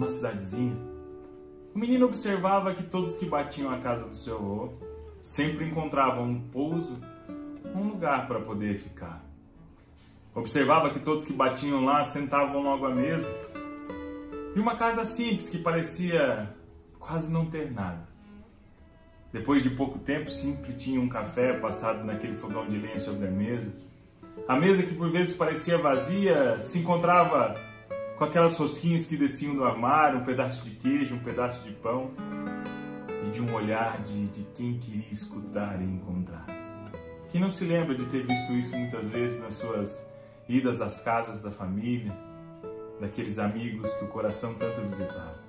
numa cidadezinha, o menino observava que todos que batiam à casa do seu avô sempre encontravam um pouso, um lugar para poder ficar. Observava que todos que batiam lá sentavam logo à mesa, e uma casa simples que parecia quase não ter nada. Depois de pouco tempo, sempre tinha um café passado naquele fogão de lenha sobre a mesa. A mesa, que por vezes parecia vazia, se encontrava com aquelas rosquinhas que desciam do armário, um pedaço de queijo, um pedaço de pão, e de um olhar de quem queria escutar e encontrar. Quem não se lembra de ter visto isso muitas vezes nas suas idas às casas da família, daqueles amigos que o coração tanto visitava?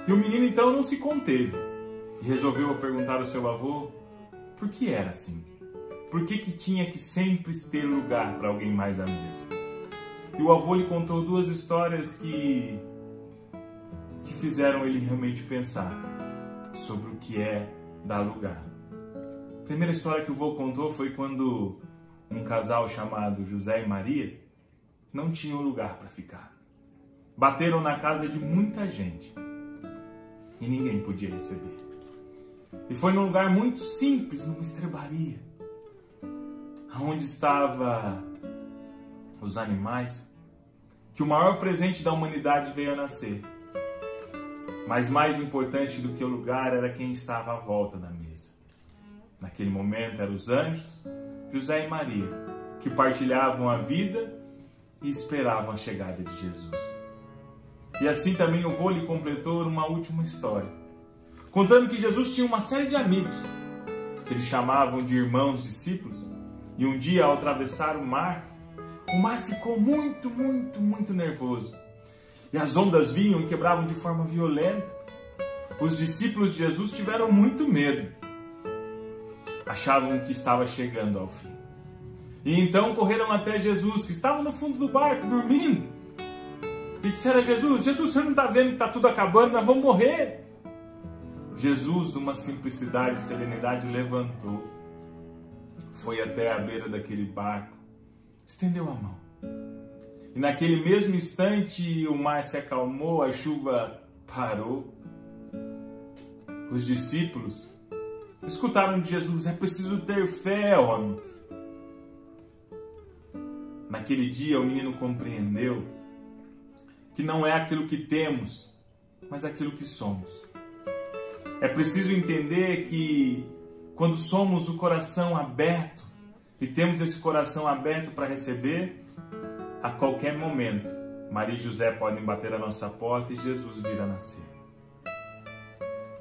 E o menino então não se conteve e resolveu perguntar ao seu avô por que era assim. Por que tinha que sempre ter lugar para alguém mais à mesa? E o avô lhe contou duas histórias que fizeram ele realmente pensar sobre o que é dar lugar. A primeira história que o avô contou foi quando um casal chamado José e Maria não tinham lugar para ficar. Bateram na casa de muita gente e ninguém podia receber. E foi num lugar muito simples, numa estrebaria, onde estavam os animais, que o maior presente da humanidade veio a nascer. Mas mais importante do que o lugar era quem estava à volta da mesa. Naquele momento eram os anjos, José e Maria, que partilhavam a vida e esperavam a chegada de Jesus. E assim também o vô lhe completou uma última história, contando que Jesus tinha uma série de amigos, que eles chamavam de irmãos discípulos, e um dia, ao atravessar o mar ficou muito nervoso. E as ondas vinham e quebravam de forma violenta. Os discípulos de Jesus tiveram muito medo. Achavam que estava chegando ao fim. E então correram até Jesus, que estava no fundo do barco, dormindo. E disseram a Jesus: Jesus, você não está vendo que está tudo acabando? Nós vamos morrer. Jesus, numa simplicidade e serenidade, levantou. Foi até a beira daquele barco, estendeu a mão. E naquele mesmo instante o mar se acalmou, a chuva parou. Os discípulos escutaram de Jesus: é preciso ter fé, homens. Naquele dia o menino compreendeu que não é aquilo que temos, mas aquilo que somos. É preciso entender que quando somos o coração aberto e temos esse coração aberto para receber, a qualquer momento Maria e José podem bater a nossa porta e Jesus vir a nascer.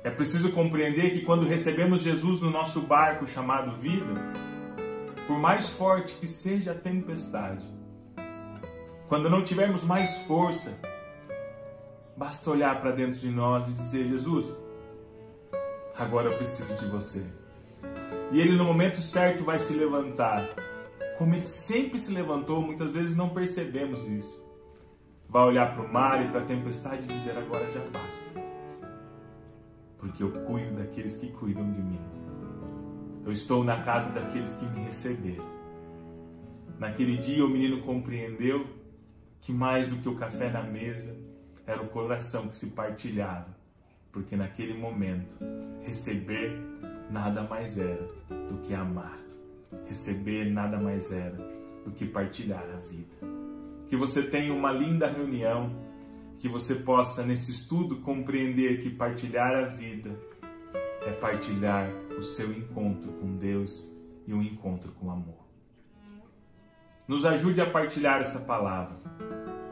É preciso compreender que quando recebemos Jesus no nosso barco chamado vida, por mais forte que seja a tempestade, quando não tivermos mais força, basta olhar para dentro de nós e dizer: Jesus, agora eu preciso de você. E Ele no momento certo vai se levantar, como Ele sempre se levantou. Muitas vezes não percebemos isso. Vai olhar para o mar e para a tempestade e dizer: agora já basta, porque eu cuido daqueles que cuidam de mim. Eu estou na casa daqueles que me receberam. Naquele dia o menino compreendeu que mais do que o café na mesa era o coração que se partilhava, porque naquele momento receber nada mais era do que amar. Receber nada mais era do que partilhar a vida. Que você tenha uma linda reunião, que você possa nesse estudo compreender que partilhar a vida é partilhar o seu encontro com Deus e um encontro com amor. Nos ajude a partilhar essa palavra.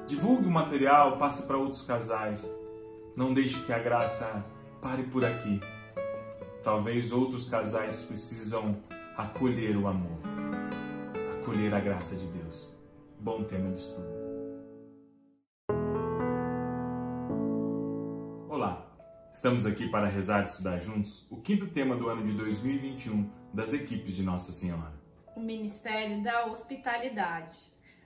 Divulgue o material, passe para outros casais. Não deixe que a graça pare por aqui. Talvez outros casais precisam acolher o amor, acolher a graça de Deus. Bom tema de estudo. Olá, estamos aqui para rezar e estudar juntos o quinto tema do ano de 2021 das equipes de Nossa Senhora. O Ministério da Hospitalidade.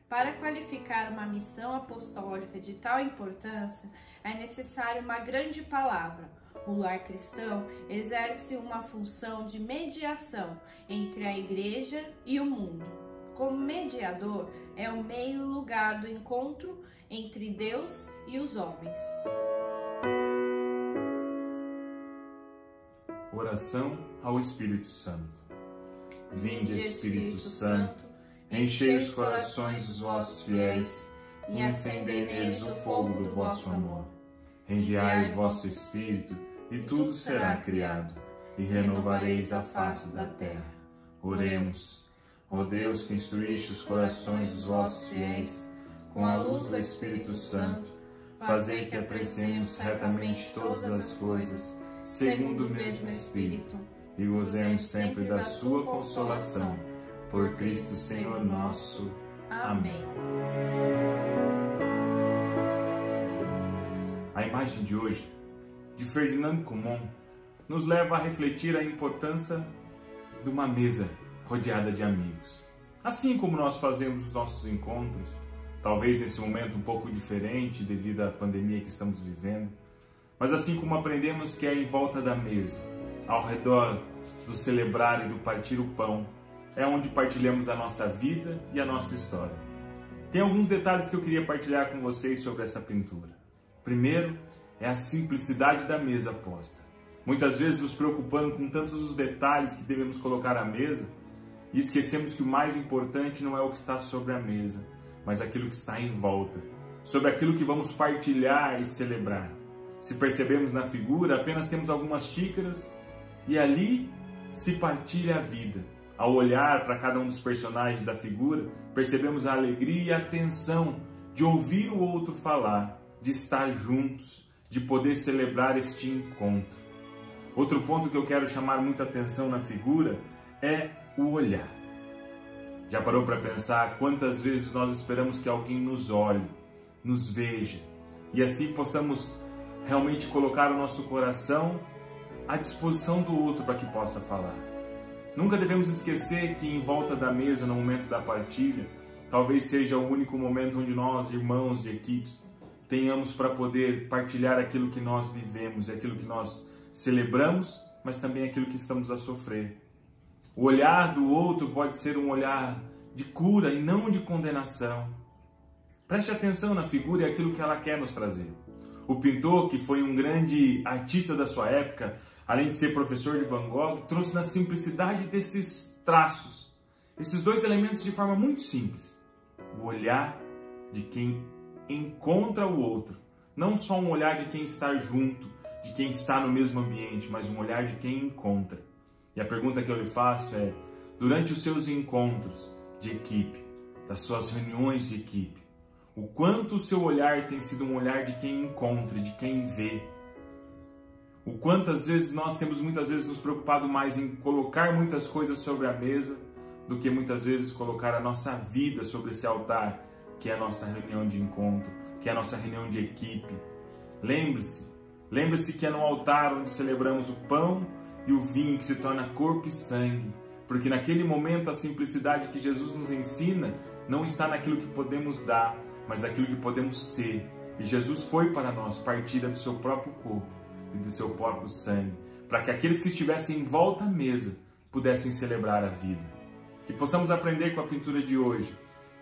Para qualificar uma missão apostólica de tal importância, é necessária uma grande palavra. O lar cristão exerce uma função de mediação entre a Igreja e o mundo. como mediador, é o meio lugar do encontro entre Deus e os homens. Oração ao Espírito Santo. Vinde, Espírito Santo, enchei os corações dos vossos fiéis e acendei neles o fogo do vosso amor. Enviai o vosso Espírito e tudo será criado, e renovareis a face da terra. Oremos. Ó Deus, que instruíste os corações dos vossos fiéis com a luz do Espírito Santo, fazei que apreciemos retamente todas as coisas, segundo o mesmo Espírito, e gozemos sempre da sua consolação. Por Cristo Senhor nosso. Amém. A imagem de hoje, de Ferdinand Cumont, nos leva a refletir a importância de uma mesa rodeada de amigos. Assim como nós fazemos os nossos encontros, talvez nesse momento um pouco diferente devido à pandemia que estamos vivendo, mas assim como aprendemos que é em volta da mesa, ao redor do celebrar e do partir o pão, é onde partilhamos a nossa vida e a nossa história. Tem alguns detalhes que eu queria partilhar com vocês sobre essa pintura. Primeiro, é a simplicidade da mesa posta. Muitas vezes nos preocupando com tantos os detalhes que devemos colocar à mesa e esquecemos que o mais importante não é o que está sobre a mesa, mas aquilo que está em volta, sobre aquilo que vamos partilhar e celebrar. Se percebemos na figura, apenas temos algumas xícaras e ali se partilha a vida. Ao olhar para cada um dos personagens da figura, percebemos a alegria e a tensão de ouvir o outro falar, de estar juntos, de poder celebrar este encontro. Outro ponto que eu quero chamar muita atenção na figura é o olhar. Já parou para pensar quantas vezes nós esperamos que alguém nos olhe, nos veja, e assim possamos realmente colocar o nosso coração à disposição do outro para que possa falar. Nunca devemos esquecer que em volta da mesa, no momento da partilha, talvez seja o único momento onde nós, irmãos de equipes, tenhamos para poder partilhar aquilo que nós vivemos, aquilo que nós celebramos, mas também aquilo que estamos a sofrer. O olhar do outro pode ser um olhar de cura e não de condenação. Preste atenção na figura e aquilo que ela quer nos trazer. O pintor, que foi um grande artista da sua época, além de ser professor de Van Gogh, trouxe na simplicidade desses traços, esses dois elementos de forma muito simples. O olhar de quem encontra o outro. Não só um olhar de quem está junto, de quem está no mesmo ambiente, mas um olhar de quem encontra. E a pergunta que eu lhe faço é, durante os seus encontros de equipe, das suas reuniões de equipe, o quanto o seu olhar tem sido um olhar de quem encontra, de quem vê. O quantas vezes nós temos muitas vezes nos preocupado mais em colocar muitas coisas sobre a mesa do que muitas vezes colocar a nossa vida sobre esse altar, que é a nossa reunião de encontro, que é a nossa reunião de equipe. Lembre-se que é no altar onde celebramos o pão e o vinho que se torna corpo e sangue, porque naquele momento a simplicidade que Jesus nos ensina não está naquilo que podemos dar, mas naquilo que podemos ser. E Jesus foi para nós partilha do seu próprio corpo e do seu próprio sangue, para que aqueles que estivessem em volta à mesa pudessem celebrar a vida. Que possamos aprender com a pintura de hoje,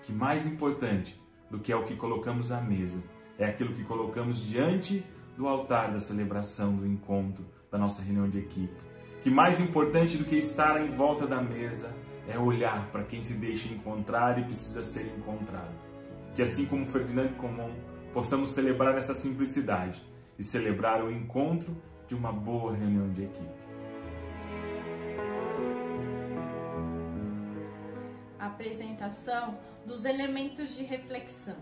que mais importante do que é o que colocamos à mesa, é aquilo que colocamos diante do altar da celebração, do encontro, da nossa reunião de equipe. Que mais importante do que estar em volta da mesa é olhar para quem se deixa encontrar e precisa ser encontrado. Que assim como Ferdinand Cumont, possamos celebrar essa simplicidade e celebrar o encontro de uma boa reunião de equipe. Apresentação dos elementos de reflexão.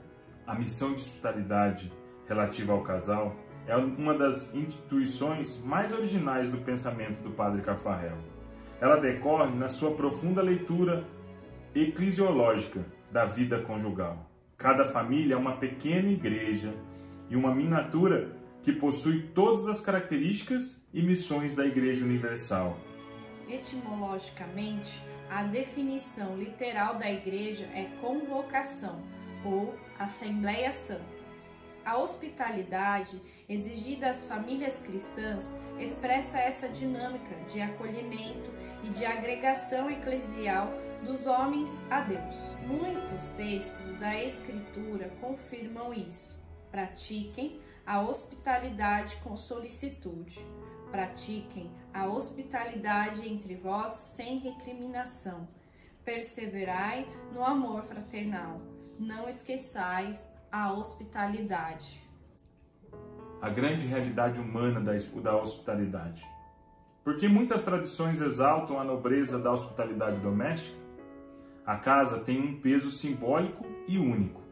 A missão de hospitalidade relativa ao casal é uma das instituições mais originais do pensamento do Padre Caffarel. Ela decorre na sua profunda leitura eclesiológica da vida conjugal. Cada família é uma pequena igreja e uma miniatura que possui todas as características e missões da Igreja Universal. Etimologicamente, a definição literal da igreja é convocação ou Assembleia Santa. A hospitalidade exigida às famílias cristãs expressa essa dinâmica de acolhimento e de agregação eclesial dos homens a Deus. Muitos textos da Escritura confirmam isso. Pratiquem a hospitalidade com solicitude. Pratiquem a hospitalidade entre vós sem recriminação. Perseverai no amor fraternal. Não esqueçais a hospitalidade. A grande realidade humana da hospitalidade. Por que muitas tradições exaltam a nobreza da hospitalidade doméstica? A casa tem um peso simbólico e único.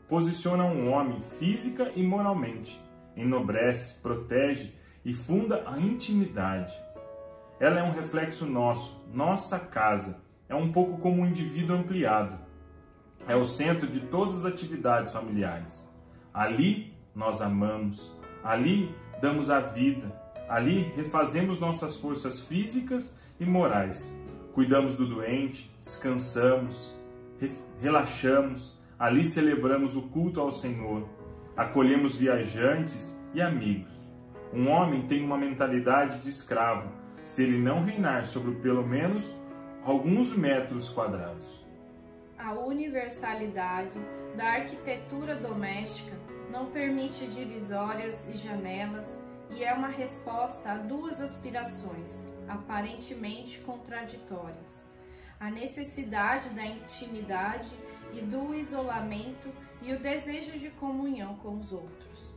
Posiciona um homem física e moralmente, enobrece, protege e funda a intimidade. Ela é um reflexo nosso, nossa casa. É um pouco como um indivíduo ampliado. É o centro de todas as atividades familiares. Ali nós amamos, ali damos a vida, ali refazemos nossas forças físicas e morais. Cuidamos do doente, descansamos, relaxamos, ali celebramos o culto ao Senhor, acolhemos viajantes e amigos. Um homem tem uma mentalidade de escravo, se ele não reinar sobre pelo menos alguns metros quadrados. A universalidade da arquitetura doméstica não permite divisórias e janelas e é uma resposta a duas aspirações, aparentemente contraditórias: a necessidade da intimidade e do isolamento e o desejo de comunhão com os outros.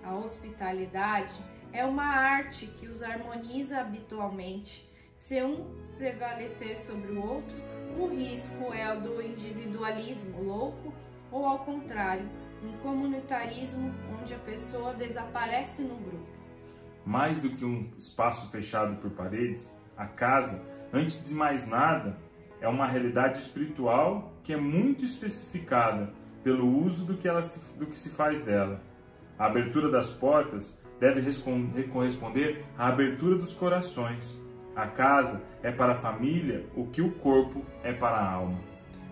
A hospitalidade é uma arte que os harmoniza habitualmente. Se um prevalecer sobre o outro, o risco é o do individualismo louco ou, ao contrário, um comunitarismo onde a pessoa desaparece no grupo. Mais do que um espaço fechado por paredes, a casa, antes de mais nada, é uma realidade espiritual que é muito especificada pelo uso do que se faz dela. A abertura das portas deve corresponder à abertura dos corações. A casa é para a família o que o corpo é para a alma.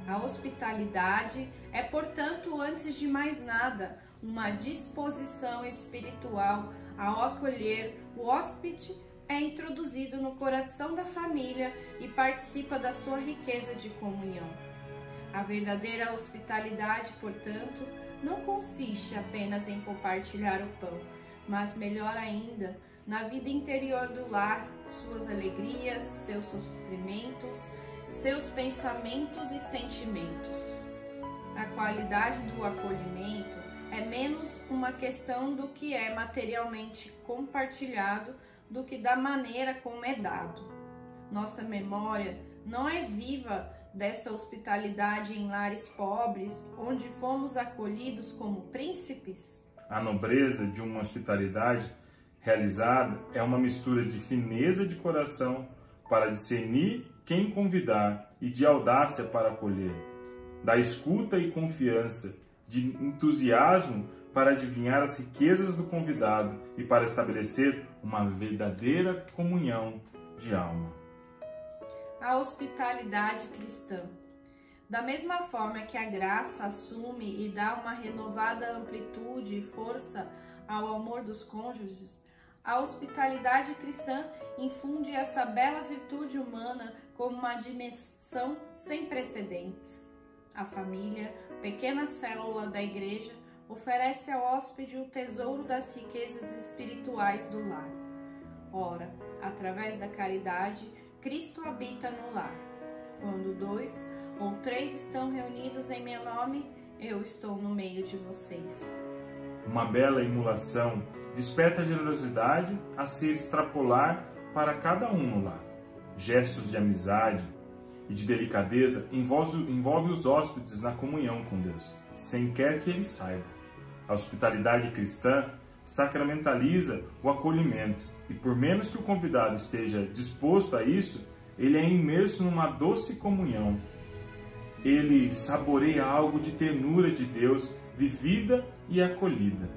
A hospitalidade é, portanto, antes de mais nada, uma disposição espiritual ao acolher. O hóspede é introduzido no coração da família e participa da sua riqueza de comunhão. A verdadeira hospitalidade, portanto, não consiste apenas em compartilhar o pão, mas, melhor ainda, na vida interior do lar, suas alegrias, seus sofrimentos, seus pensamentos e sentimentos. A qualidade do acolhimento é menos uma questão do que é materialmente compartilhado do que da maneira como é dado. Nossa memória não é viva dessa hospitalidade em lares pobres, onde fomos acolhidos como príncipes? A nobreza de uma hospitalidade realizada é uma mistura de fineza de coração para discernir quem convidar e de audácia para acolher, da escuta e confiança, de entusiasmo para adivinhar as riquezas do convidado e para estabelecer uma verdadeira comunhão de alma. A hospitalidade cristã. Da mesma forma que a graça assume e dá uma renovada amplitude e força ao amor dos cônjuges, a hospitalidade cristã infunde essa bela virtude humana como uma dimensão sem precedentes. A família, pequena célula da igreja, oferece ao hóspede o tesouro das riquezas espirituais do lar. Ora, através da caridade, Cristo habita no lar. Quando 2 ou 3 estão reunidos em meu nome, eu estou no meio de vocês. Uma bela emulação desperta a generosidade a se extrapolar para cada um no lar. Gestos de amizade e de delicadeza envolve os hóspedes na comunhão com Deus, sem quer que eles saibam. A hospitalidade cristã sacramentaliza o acolhimento e, por menos que o convidado esteja disposto a isso, ele é imerso numa doce comunhão. Ele saboreia algo de ternura de Deus, vivida e acolhida.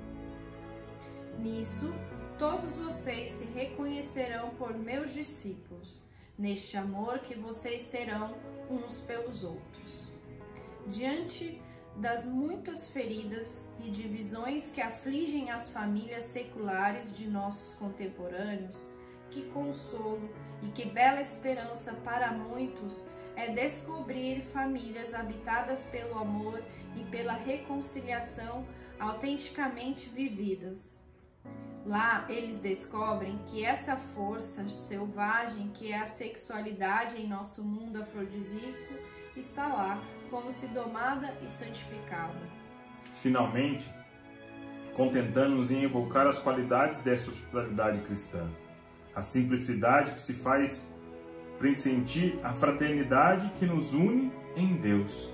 Nisso, todos vocês se reconhecerão por meus discípulos, neste amor que vocês terão uns pelos outros. Diante das muitas feridas e divisões que afligem as famílias seculares de nossos contemporâneos, que consolo e que bela esperança para muitos é descobrir famílias habitadas pelo amor e pela reconciliação autenticamente vividas. Lá eles descobrem que essa força selvagem que é a sexualidade em nosso mundo afrodisíaco está lá como se domada e santificada. Finalmente, contentando-nos em evocar as qualidades dessa hospitalidade cristã, a simplicidade que se faz pressentir a fraternidade que nos une em Deus,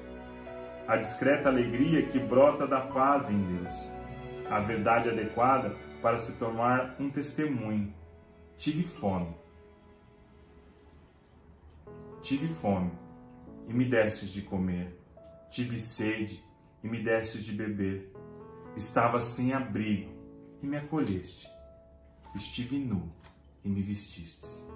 a discreta alegria que brota da paz em Deus, a verdade adequada para se tornar um testemunho. Tive fome e me destes de comer. Tive sede e me destes de beber. Estava sem abrigo e me acolheste. Estive nu e me vestistes.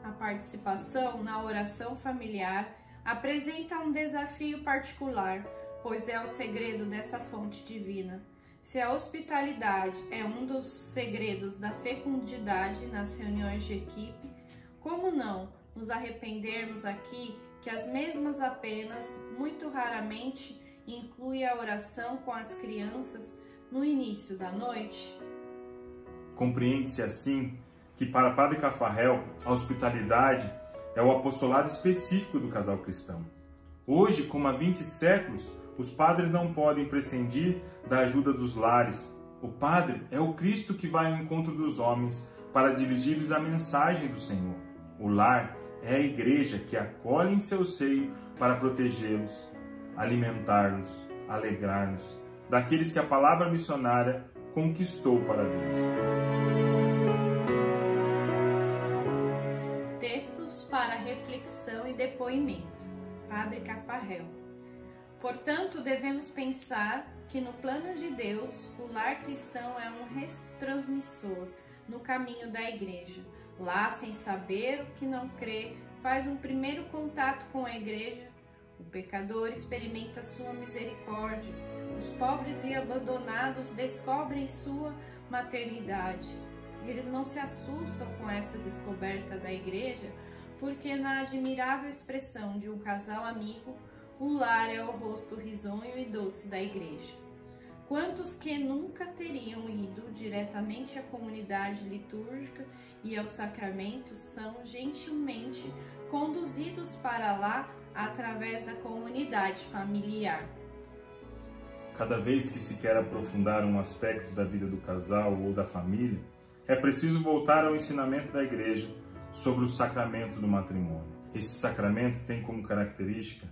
A participação na oração familiar apresenta um desafio particular, pois é o segredo dessa fonte divina. Se a hospitalidade é um dos segredos da fecundidade nas reuniões de equipe, como não nos arrependermos aqui que as mesmas apenas, muito raramente, inclui a oração com as crianças no início da noite? Compreende-se assim que para Padre Cafarel a hospitalidade é o apostolado específico do casal cristão. Hoje, como há 20 séculos, os padres não podem prescindir da ajuda dos lares. O padre é o Cristo que vai ao encontro dos homens para dirigir-lhes a mensagem do Senhor. O lar é a igreja que acolhe em seu seio para protegê-los, alimentá-los, alegrar-los, daqueles que a palavra missionária conquistou para Deus. Textos para reflexão e depoimento. Padre Cafarel. Portanto, devemos pensar que no plano de Deus, o lar cristão é um retransmissor no caminho da igreja. Lá, sem saber o que não crê, faz um primeiro contato com a igreja. O pecador experimenta sua misericórdia. Os pobres e abandonados descobrem sua maternidade. Eles não se assustam com essa descoberta da igreja, porque na admirável expressão de um casal amigo, o lar é o rosto risonho e doce da igreja. Quantos que nunca teriam ido diretamente à comunidade litúrgica e aos sacramentos são gentilmente conduzidos para lá através da comunidade familiar. Cada vez que se quer aprofundar um aspecto da vida do casal ou da família, é preciso voltar ao ensinamento da Igreja sobre o sacramento do matrimônio. Esse sacramento tem como característica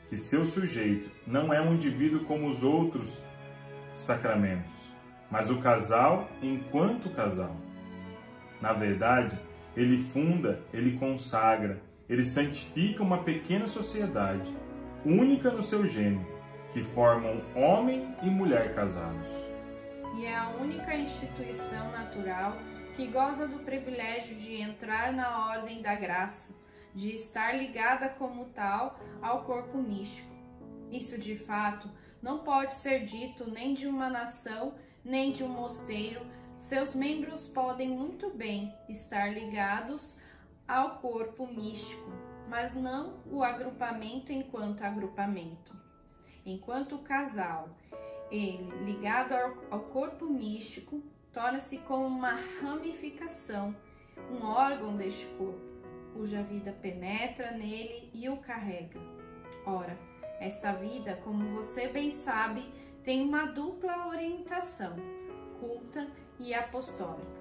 que seu sujeito não é um indivíduo como os outros sacramentos, mas o casal enquanto casal. Na verdade, ele funda, ele consagra, ele santifica uma pequena sociedade, única no seu gênero, que formam homem e mulher casados. E é a única instituição natural que goza do privilégio de entrar na ordem da graça, de estar ligada como tal ao corpo místico. Isso, de fato, não pode ser dito nem de uma nação, nem de um mosteiro. Seus membros podem muito bem estar ligados ao corpo místico, mas não o agrupamento enquanto agrupamento. Enquanto casal, ele, ligado ao corpo místico, torna-se como uma ramificação, um órgão deste corpo, cuja vida penetra nele e o carrega. Ora, esta vida, como você bem sabe, tem uma dupla orientação, culta e apostólica.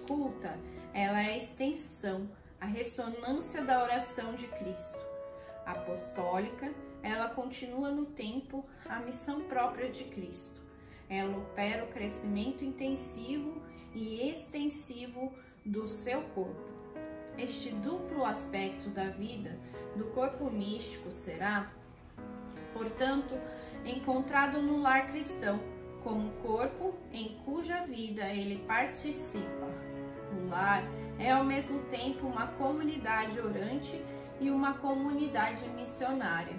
Culta, ela é a extensão, a ressonância da oração de Cristo. Apostólica, ela continua no tempo a missão própria de Cristo. Ela opera o crescimento intensivo e extensivo do seu corpo. Este duplo aspecto da vida do corpo místico será, portanto, encontrado no lar cristão, como corpo em cuja vida ele participa. O lar é ao mesmo tempo uma comunidade orante e uma comunidade missionária.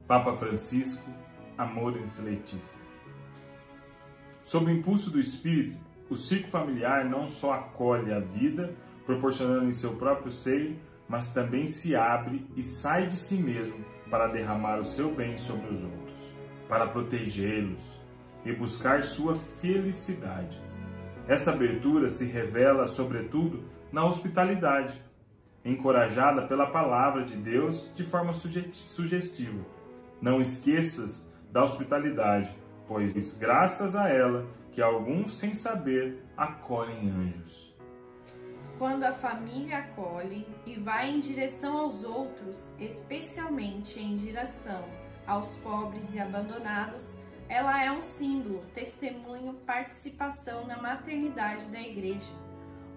Papa Francisco, Amoris Laetitia. Sob o impulso do Espírito, o ciclo familiar não só acolhe a vida, proporcionando em seu próprio seio, mas também se abre e sai de si mesmo para derramar o seu bem sobre os outros, para protegê-los e buscar sua felicidade. Essa abertura se revela, sobretudo, na hospitalidade, encorajada pela palavra de Deus de forma sugestiva. Não esqueças da hospitalidade, pois graças a ela que alguns, sem saber, acolhem anjos. Quando a família acolhe e vai em direção aos outros, especialmente em direção aos pobres e abandonados, ela é um símbolo, testemunho, participação na maternidade da Igreja.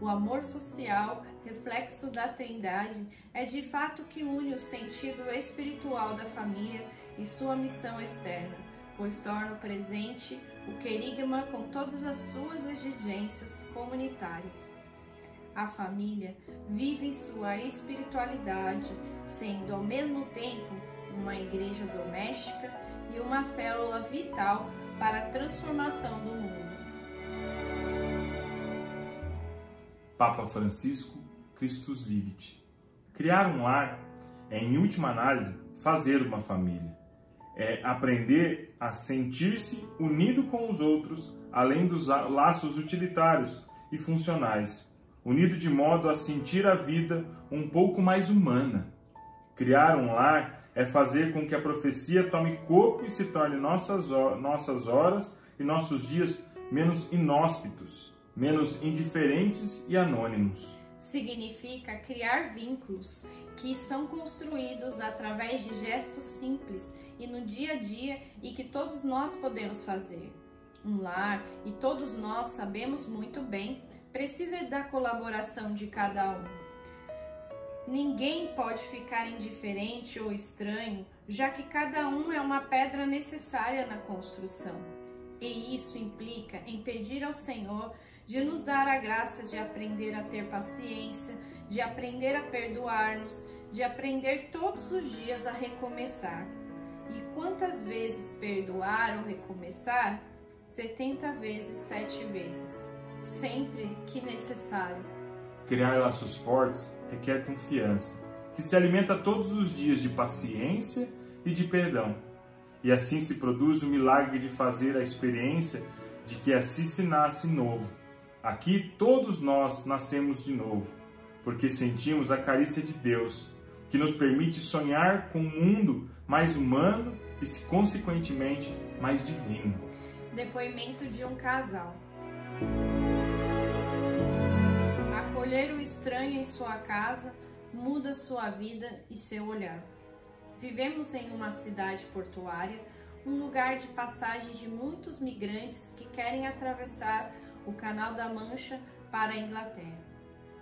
O amor social, reflexo da Trindade, é de fato que une o sentido espiritual da família e sua missão externa, pois torna presente o querigma com todas as suas exigências comunitárias. A família vive sua espiritualidade, sendo ao mesmo tempo uma igreja doméstica e uma célula vital para a transformação do mundo. Papa Francisco, Christus Vivit. Criar um lar é, em última análise, fazer uma família. É aprender a sentir-se unido com os outros, além dos laços utilitários e funcionais, unido de modo a sentir a vida um pouco mais humana. Criar um lar é fazer com que a profecia tome corpo e se torne nossas horas e nossos dias menos inóspitos, menos indiferentes e anônimos. Significa criar vínculos que são construídos através de gestos simples e no dia a dia e que todos nós podemos fazer. Um lar, e todos nós sabemos muito bem, precisa da colaboração de cada um. Ninguém pode ficar indiferente ou estranho, já que cada um é uma pedra necessária na construção. E isso implica em pedir ao Senhor de nos dar a graça de aprender a ter paciência, de aprender a perdoar-nos, de aprender todos os dias a recomeçar. E quantas vezes perdoar ou recomeçar? 70 vezes, 7 vezes. Sempre que necessário. Criar laços fortes requer confiança, que se alimenta todos os dias de paciência e de perdão. E assim se produz o milagre de fazer a experiência de que assim se nasce novo. Aqui todos nós nascemos de novo, porque sentimos a carícia de Deus, que nos permite sonhar com um mundo mais humano e, consequentemente, mais divino. Depoimento de um casal. Acolher o estranho em sua casa muda sua vida e seu olhar. Vivemos em uma cidade portuária, um lugar de passagem de muitos migrantes que querem atravessar o Canal da Mancha para a Inglaterra,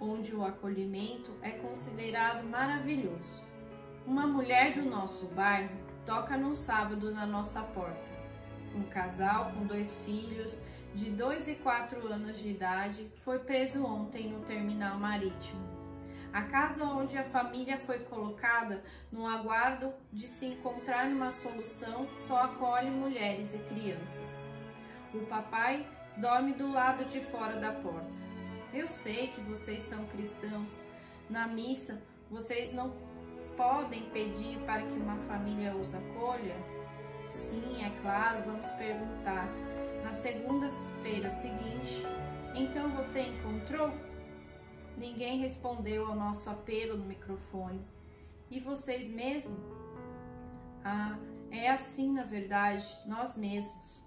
onde o acolhimento é considerado maravilhoso. Uma mulher do nosso bairro toca num sábado na nossa porta. Um casal com 2 filhos de 2 e 4 anos de idade foi preso ontem no terminal marítimo. A casa onde a família foi colocada no aguardo de se encontrar numa solução só acolhe mulheres e crianças. O papai dorme do lado de fora da porta. Eu sei que vocês são cristãos. Na missa, vocês não podem pedir para que uma família os acolha? Sim, é claro, vamos perguntar. Na segunda-feira seguinte, então você encontrou? Ninguém respondeu ao nosso apelo no microfone. E vocês mesmos? Ah, é assim na verdade, nós mesmos.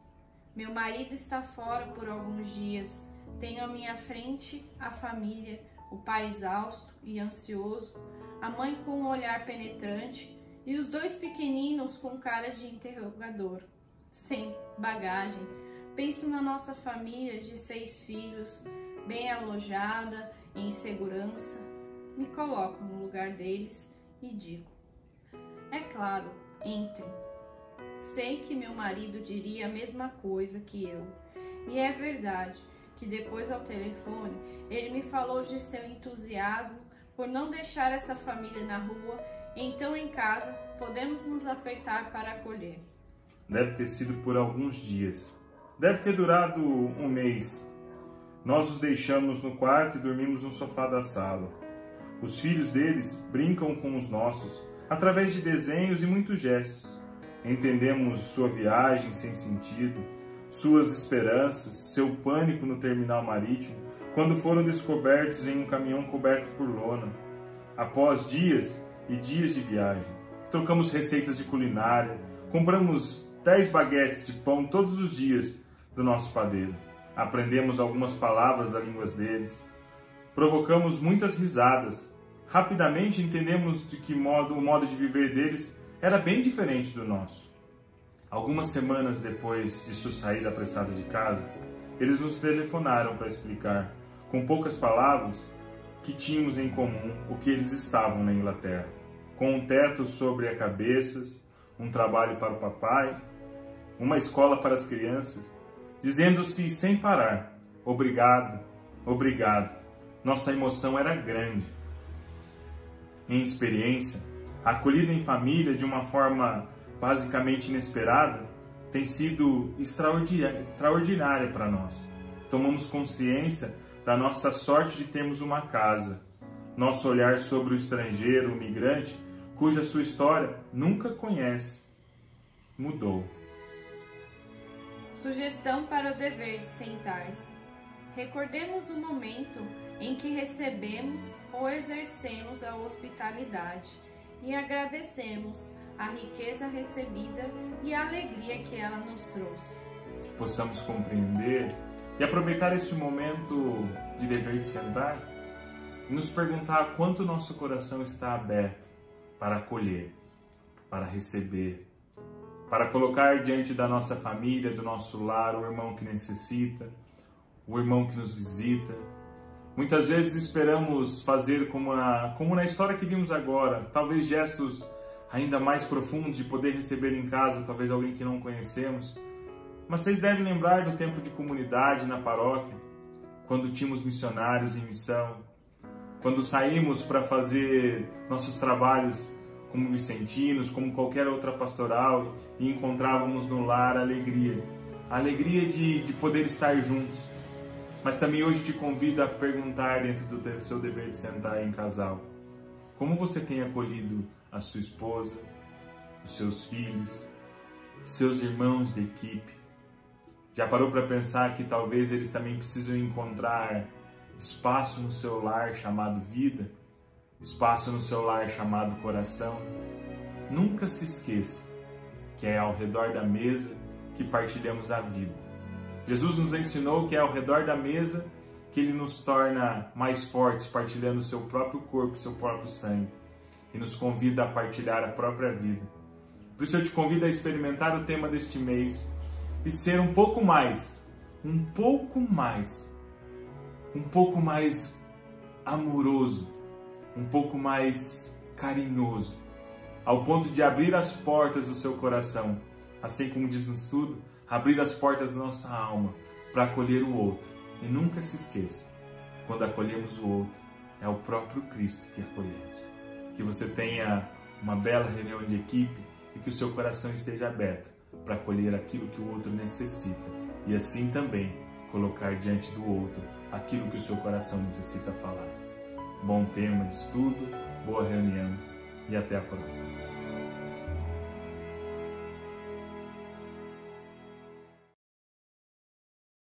Meu marido está fora por alguns dias. Tenho à minha frente a família, o pai exausto e ansioso, a mãe com um olhar penetrante e os 2 pequeninos com cara de interrogador. Sem bagagem. Penso na nossa família de 6 filhos, bem alojada, em segurança. Me coloco no lugar deles e digo: é claro, entrem. Sei que meu marido diria a mesma coisa que eu. E é verdade que depois ao telefone ele me falou de seu entusiasmo por não deixar essa família na rua Então, em casa, podemos nos apertar para acolher. Deve ter sido por alguns dias. Deve ter durado um mês. Nós os deixamos no quarto e dormimos no sofá da sala. Os filhos deles brincam com os nossos, através de desenhos e muitos gestos. Entendemos sua viagem sem sentido, suas esperanças, seu pânico no terminal marítimo, quando foram descobertos em um caminhão coberto por lona. Após dias e dias de viagem, trocamos receitas de culinária, compramos 10 baguetes de pão todos os dias do nosso padeiro. Aprendemos algumas palavras da língua deles. Provocamos muitas risadas. Rapidamente entendemos de que modo o modo de viver deles era bem diferente do nosso. Algumas semanas depois de sua saída apressada de casa, eles nos telefonaram para explicar, com poucas palavras, que tínhamos em comum o que eles estavam na Inglaterra, com um teto sobre a cabeça, um trabalho para o papai, uma escola para as crianças, dizendo-se sem parar: obrigado, obrigado. Nossa emoção era grande. Em experiência, a acolhida em família de uma forma basicamente inesperada tem sido extraordinária para nós. Tomamos consciência da nossa sorte de termos uma casa. Nosso olhar sobre o estrangeiro, o migrante, cuja sua história nunca conhece, mudou. Sugestão para o dever de sentar-se. Recordemos o momento em que recebemos ou exercemos a hospitalidade e agradecemos a riqueza recebida e a alegria que ela nos trouxe. Que possamos compreender e aproveitar esse momento de dever de sentar e nos perguntar quanto nosso coração está aberto para acolher, para receber, para colocar diante da nossa família, do nosso lar, o irmão que necessita, o irmão que nos visita. Muitas vezes esperamos fazer como na história que vimos agora, talvez gestos ainda mais profundos de poder receber em casa, talvez alguém que não conhecemos. Mas vocês devem lembrar do tempo de comunidade na paróquia, quando tínhamos missionários em missão, quando saímos para fazer nossos trabalhos como vicentinos, como qualquer outra pastoral, e encontrávamos no lar a alegria de poder estar juntos. Mas também hoje te convido a perguntar dentro do seu dever de sentar em casal, como você tem acolhido a sua esposa, os seus filhos, seus irmãos de equipe? Já parou para pensar que talvez eles também precisam encontrar espaço no seu lar chamado vida, espaço no seu lar chamado coração? Nunca se esqueça que é ao redor da mesa que partilhamos a vida. Jesus nos ensinou que é ao redor da mesa que Ele nos torna mais fortes, partilhando o seu próprio corpo, o seu próprio sangue, e nos convida a partilhar a própria vida. Por isso eu te convido a experimentar o tema deste mês e ser um pouco mais amoroso, um pouco mais carinhoso, ao ponto de abrir as portas do seu coração, assim como diz no estudo, abrir as portas da nossa alma para acolher o outro. E nunca se esqueça, quando acolhemos o outro, é o próprio Cristo que acolhemos. Que você tenha uma bela reunião de equipe e que o seu coração esteja aberto para acolher aquilo que o outro necessita e assim também colocar diante do outro aquilo que o seu coração necessita falar. Bom tema de estudo, boa reunião e até a próxima.